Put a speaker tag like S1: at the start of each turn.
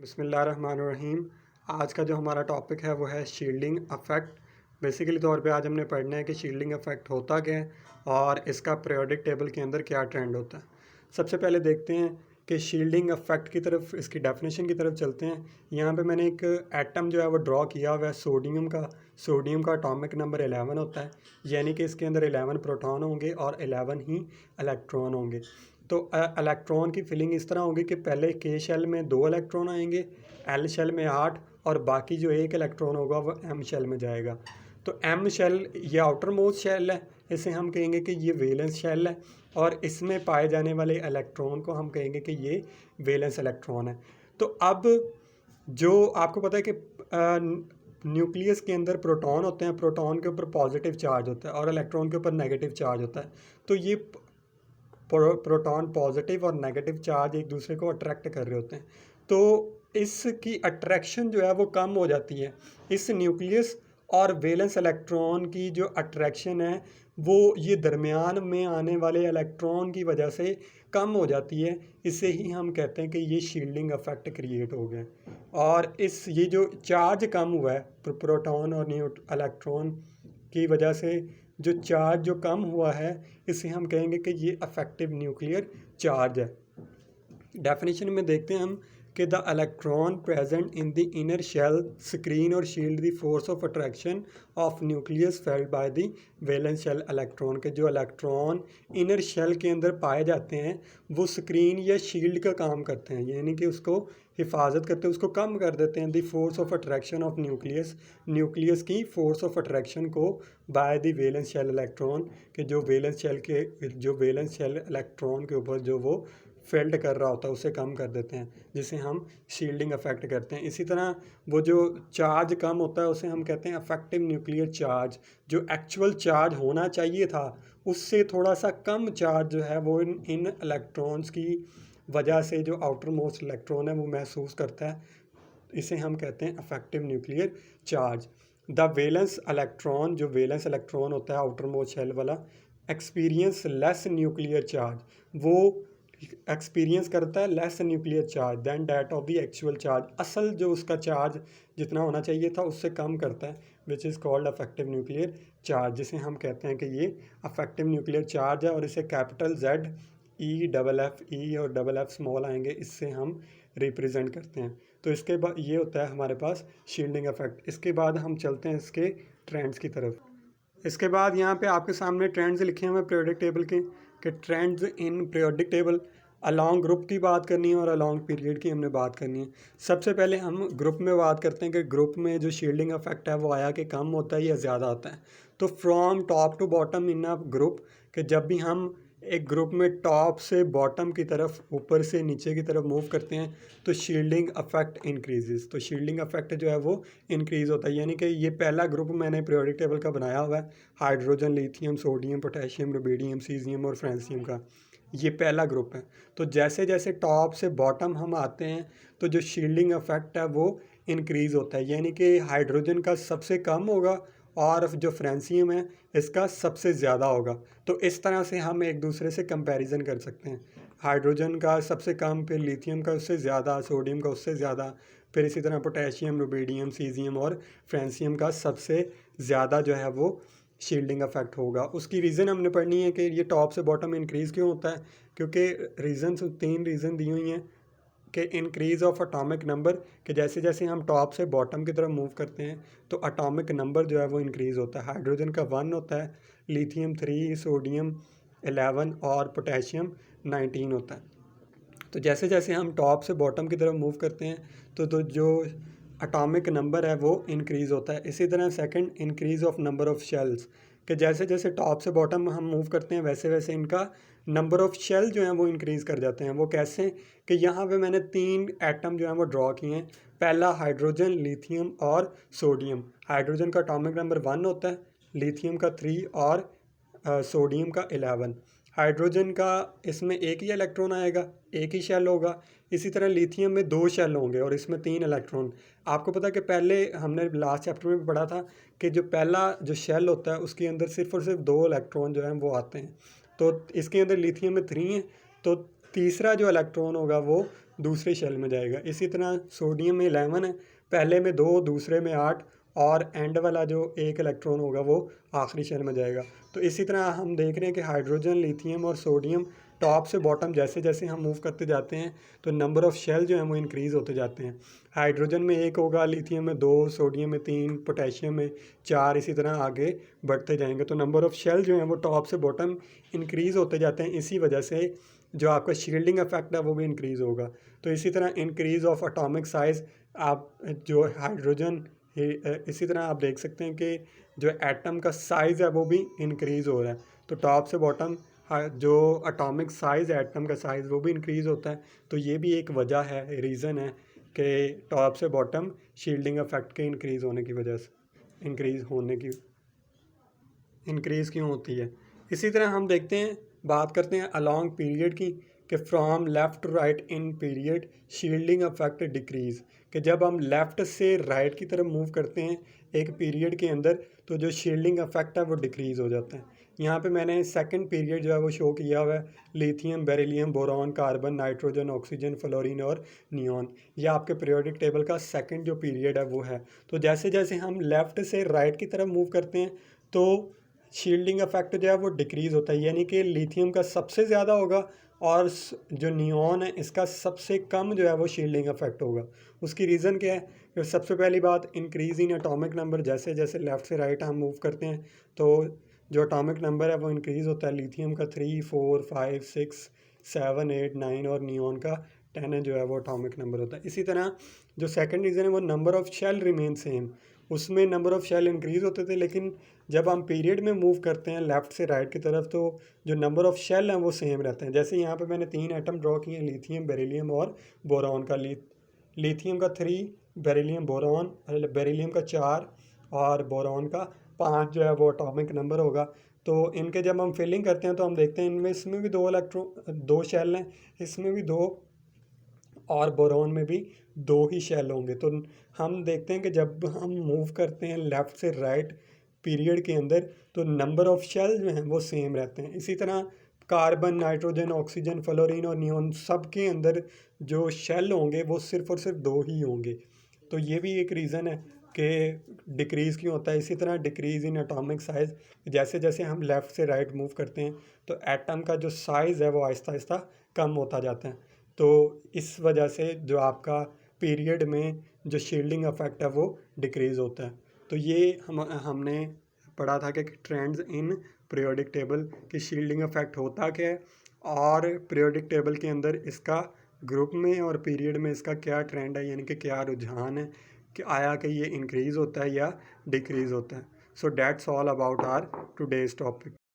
S1: बिस्मिल्लाहिर्रहमानिर्रहीम। आज का जो हमारा टॉपिक है वो है शील्डिंग अफेक्ट। बेसिकली तौर पे आज हमने पढ़ना है कि शील्डिंग अफेक्ट होता क्या है और इसका पीरियोडिक टेबल के अंदर क्या ट्रेंड होता है। सबसे पहले देखते हैं कि शील्डिंग अफेक्ट की तरफ, इसकी डेफिनेशन की तरफ चलते हैं। यहाँ पे मैंने एक एटम जो है वो ड्रॉ किया हुआ है सोडियम का। सोडियम का एटॉमिक नंबर 11 होता है, यानी कि इसके अंदर 11 प्रोटॉन होंगे और 11 ही इलेक्ट्रॉन होंगे। तो इलेक्ट्रॉन की फिलिंग इस तरह होगी कि पहले के शेल में 2 इलेक्ट्रॉन आएंगे, एल शेल में 8 और बाकी जो एक इलेक्ट्रॉन होगा वो एम शेल में जाएगा। तो एम शेल ये आउटर मोस्ट शेल है, इसे हम कहेंगे कि ये वैलेंस शेल है और इसमें पाए जाने वाले इलेक्ट्रॉन को हम कहेंगे कि ये वैलेंस इलेक्ट्रॉन है। तो अब जो आपको पता है कि न्यूक्लियस के अंदर प्रोटॉन होते हैं, प्रोटॉन के ऊपर पॉजिटिव चार्ज होता है और इलेक्ट्रॉन के ऊपर नेगेटिव चार्ज होता है। तो ये प्रोटॉन पॉजिटिव और नेगेटिव चार्ज एक दूसरे को अट्रैक्ट कर रहे होते हैं, तो इसकी अट्रैक्शन जो है वो कम हो जाती है। इस न्यूक्लियस और वैलेंस इलेक्ट्रॉन की जो अट्रैक्शन है वो ये दरमियान में आने वाले इलेक्ट्रॉन की वजह से कम हो जाती है। इसे ही हम कहते हैं कि ये शील्डिंग इफेक्ट क्रिएट हो गया। और ये जो चार्ज कम हुआ है प्रोटॉन और इलेक्ट्रॉन की वजह से, जो चार्ज जो कम हुआ है, इसे हम कहेंगे कि ये अफेक्टिव न्यूक्लियर चार्ज है। डेफिनेशन में देखते हैं हम कि the electron present in the inner shell screen और shield the force of attraction of nucleus felt by the valence shell electron. के जो इलेक्ट्रॉन इनर शेल के अंदर पाए जाते हैं वो स्क्रीन या शील्ड का काम करते हैं, यानी कि उसको हिफाजत करते हैं, उसको कम कर देते हैं। The force of attraction of nucleus, nucleus की फोर्स ऑफ अट्रैक्शन को by the valence shell electron, के जो वैलेंस शेल इलेक्ट्रॉन के ऊपर जो वो फेल्ड कर रहा होता है उसे कम कर देते हैं, जिसे हम शील्डिंग अफेक्ट करते हैं। इसी तरह वो जो चार्ज कम होता है उसे हम कहते हैं अफेक्टिव न्यूक्लियर चार्ज। जो एक्चुअल चार्ज होना चाहिए था उससे थोड़ा सा कम चार्ज जो है वो इन इलेक्ट्रॉन्स की वजह से जो आउटर मोस्ट इलेक्ट्रॉन है वो महसूस करता है, इसे हम कहते हैं affective nuclear charge. The valence electron, जो वैलेंस इलेक्ट्रॉन होता है आउटर मोस्ट शेल वाला, एक्सपीरियंस लेस न्यूक्लियर चार्ज, वो एक्सपीरियंस करता है less nuclear charge then that of the actual charge. असल जो उसका चार्ज जितना होना चाहिए था उससे कम करता है, which is called affective nuclear charge, जिसे हम कहते हैं कि ये अफेक्टिव न्यूक्लियर चार्ज है। और इसे capital Z E double F, E और डबल एफ स्मॉल आएंगे, इससे हम रिप्रेजेंट करते हैं। तो इसके बाद ये होता है हमारे पास शील्डिंग इफेक्ट। इसके बाद हम चलते हैं इसके ट्रेंड्स की तरफ। इसके बाद यहाँ पे आपके सामने ट्रेंड्स लिखे हुए हैं पीरियोडिक टेबल के, कि trends in periodic table. Along group की बात करनी है और अलॉन्ग पीरियड की हमने बात करनी है। सबसे पहले हम ग्रुप में बात करते हैं कि ग्रुप में जो शील्डिंग इफेक्ट है वो आया कि कम होता है या ज़्यादा होता है। तो from top to bottom in a group, कि जब भी हम एक ग्रुप में टॉप से बॉटम की तरफ, ऊपर से नीचे की तरफ मूव करते हैं तो शील्डिंग अफेक्ट इंक्रीजेस। तो शील्डिंग अफेक्ट जो है वो इंक्रीज़ होता है, यानी कि ये पहला ग्रुप मैंने पीरियोडिक टेबल का बनाया हुआ है, hydrogen, lithium, sodium, potassium, rubidium, caesium और फ्रांसियम का, ये पहला ग्रुप है। तो जैसे जैसे टॉप से बॉटम हम आते हैं तो जो शील्डिंग अफेक्ट है वो इंक्रीज़ होता है, यानी कि हाइड्रोजन का सबसे कम होगा और जो फ्रांसियम है इसका सबसे ज़्यादा होगा। तो इस तरह से हम एक दूसरे से कंपैरिजन कर सकते हैं, हाइड्रोजन का सबसे कम, फिर लिथियम का उससे ज़्यादा, सोडियम का उससे ज़्यादा, फिर इसी तरह पोटेशियम, रुबिडियम, सीजियम और फ्रांसियम का सबसे ज़्यादा जो है वो शील्डिंग अफेक्ट होगा। उसकी रीज़न हमने पढ़नी है कि ये टॉप से बॉटम इंक्रीज़ क्यों होता है, क्योंकि रीज़न 3 रीज़न दी हुई हैं कि इंक्रीज़ ऑफ एटॉमिक नंबर, कि जैसे जैसे हम टॉप से बॉटम की तरफ मूव करते हैं तो एटॉमिक नंबर जो है वो इंक्रीज़ होता है। हाइड्रोजन का 1 होता है, लिथियम 3, सोडियम 11 और पोटेशियम 19 होता है। तो जैसे जैसे हम टॉप से बॉटम की तरफ मूव करते हैं तो जो एटॉमिक नंबर है वो इंक्रीज़ होता है। इसी तरह second, increase of number of shells, कि जैसे जैसे टॉप से बॉटम हम मूव करते हैं वैसे वैसे इनका नंबर ऑफ़ शेल जो हैं वो इंक्रीज़ कर जाते हैं। वो कैसे, कि यहाँ पे मैंने 3 एटम जो हैं वो ड्रॉ किए हैं। पहला हाइड्रोजन, लिथियम और सोडियम। हाइड्रोजन का एटॉमिक नंबर 1 होता है, लिथियम का 3 और सोडियम का 11। हाइड्रोजन का इसमें एक ही इलेक्ट्रॉन आएगा, एक ही शेल होगा। इसी तरह लिथियम में 2 शेल होंगे और इसमें 3 इलेक्ट्रॉन। आपको पता है कि पहले हमने लास्ट चैप्टर में भी पढ़ा था कि जो पहला जो शेल होता है उसके अंदर सिर्फ और सिर्फ 2 इलेक्ट्रॉन जो हैं वो आते हैं। तो इसके अंदर लिथियम में 3 है, तो तीसरा जो इलेक्ट्रॉन होगा वो दूसरे शेल में जाएगा। इसी तरह सोडियम में 11 है, पहले में 2, दूसरे में 8 और एंड वाला जो एक इलेक्ट्रॉन होगा वो आखिरी शेल में जाएगा। तो इसी तरह हम देख रहे हैं कि हाइड्रोजन, लिथियम और सोडियम टॉप से बॉटम जैसे जैसे हम मूव करते जाते हैं तो नंबर ऑफ़ शेल जो हैं वो इंक्रीज़ होते जाते हैं। हाइड्रोजन में 1 होगा, लिथियम में 2, सोडियम में 3, पोटेशियम में 4, इसी तरह आगे बढ़ते जाएंगे। तो नंबर ऑफ़ शेल जो हैं वो टॉप से बॉटम इंक्रीज़ होते जाते हैं। इसी वजह से जो आपका शील्डिंग इफेक्ट है वो भी इंक्रीज़ होगा। तो इसी तरह इंक्रीज़ ऑफ एटॉमिक साइज़, आप जो हाइड्रोजन, इसी तरह आप देख सकते हैं कि जो एटम का साइज़ है वो भी इंक्रीज़ हो रहा है। तो टॉप से बॉटम जो एटॉमिक साइज़ है, एटम का साइज़ वो भी इंक्रीज़ होता है। तो ये भी एक वजह है, रीज़न है कि टॉप से बॉटम शील्डिंग इफेक्ट के इंक्रीज़ होने की वजह से इंक्रीज़ क्यों होती है। इसी तरह हम देखते हैं, बात करते हैं अलॉन्ग पीरियड की, कि from left to right in period shielding effect decrease, कि जब हम लेफ़्ट से राइट की तरफ मूव करते हैं एक पीरियड के अंदर तो जो शील्डिंग इफेक्ट है वो डिक्रीज़ हो जाता है। यहाँ पे मैंने सेकंड पीरियड जो है वो शो किया हुआ है, lithium, beryllium, boron, carbon, nitrogen, oxygen, fluorine और नियॉन। ये आपके पीरियोडिक टेबल का सेकंड जो पीरियड है वो है। तो जैसे जैसे हम लेफ़्ट से राइट की तरफ मूव करते हैं तो शील्डिंग इफेक्ट जो है वो डिक्रीज़ होता है, यानी कि लिथियम का सबसे ज़्यादा होगा और जो नियॉन है इसका सबसे कम जो है वो शील्डिंग इफेक्ट होगा। उसकी रीज़न क्या है? कि सबसे पहली बात, इंक्रीज़ इन एटॉमिक नंबर, जैसे जैसे लेफ़्ट से राइट हम मूव करते हैं तो जो एटॉमिक नंबर है वो इंक्रीज़ होता है। लिथियम का 3, 4, 5, 6, 7, 8, 9 और नियॉन का 10 जो है वो एटॉमिक नंबर होता है। इसी तरह जो सेकंड रीज़न है वो number of shell remain same, उसमें नंबर ऑफ़ शेल इंक्रीज़ होते थे, लेकिन जब हम पीरियड में मूव करते हैं लेफ़्ट से राइट की तरफ तो जो नंबर ऑफ़ शेल हैं वो सेम रहते हैं। जैसे यहाँ पे मैंने 3 एटम ड्रॉ किए हैं, लिथियम, बेरिलियम और बोरॉन का। लिथियम का 3, बेरिलियम, बोरॉन, बेरिलियम का 4 और बोरॉन का 5 जो है वो एटॉमिक नंबर होगा। तो इनके जब हम फिलिंग करते हैं तो हम देखते हैं इनमें, इसमें भी 2 शेल हैं, इसमें भी 2 और बोरॉन में भी 2 ही शेल होंगे। तो हम देखते हैं कि जब हम मूव करते हैं लेफ़्ट से राइट पीरियड के अंदर तो नंबर ऑफ़ शेल जो हैं वो सेम रहते हैं। इसी तरह कार्बन, नाइट्रोजन, ऑक्सीजन, फ्लोरीन और नियॉन सब के अंदर जो शेल होंगे वो सिर्फ़ और सिर्फ 2 ही होंगे। तो ये भी एक रीज़न है कि डिक्रीज़ क्यों होता है। इसी तरह डिक्रीज़ इन एटॉमिक साइज़, जैसे जैसे हम लेफ़्ट से राइट मूव करते हैं तो एटम का जो साइज़ है वो आहिस्ता आहिस्ता कम होता जाता है। तो इस वजह से जो आपका पीरियड में जो शील्डिंग इफेक्ट है वो डिक्रीज़ होता है। तो ये हमने पढ़ा था कि ट्रेंड्स इन पीरियोडिक टेबल की शील्डिंग इफेक्ट होता क्या है और पीरियोडिक टेबल के अंदर इसका ग्रुप में और पीरियड में इसका क्या ट्रेंड है, यानी कि क्या रुझान है कि आया कि ये इंक्रीज़ होता है या डिक्रीज़ होता है। So that's all about our today's topic.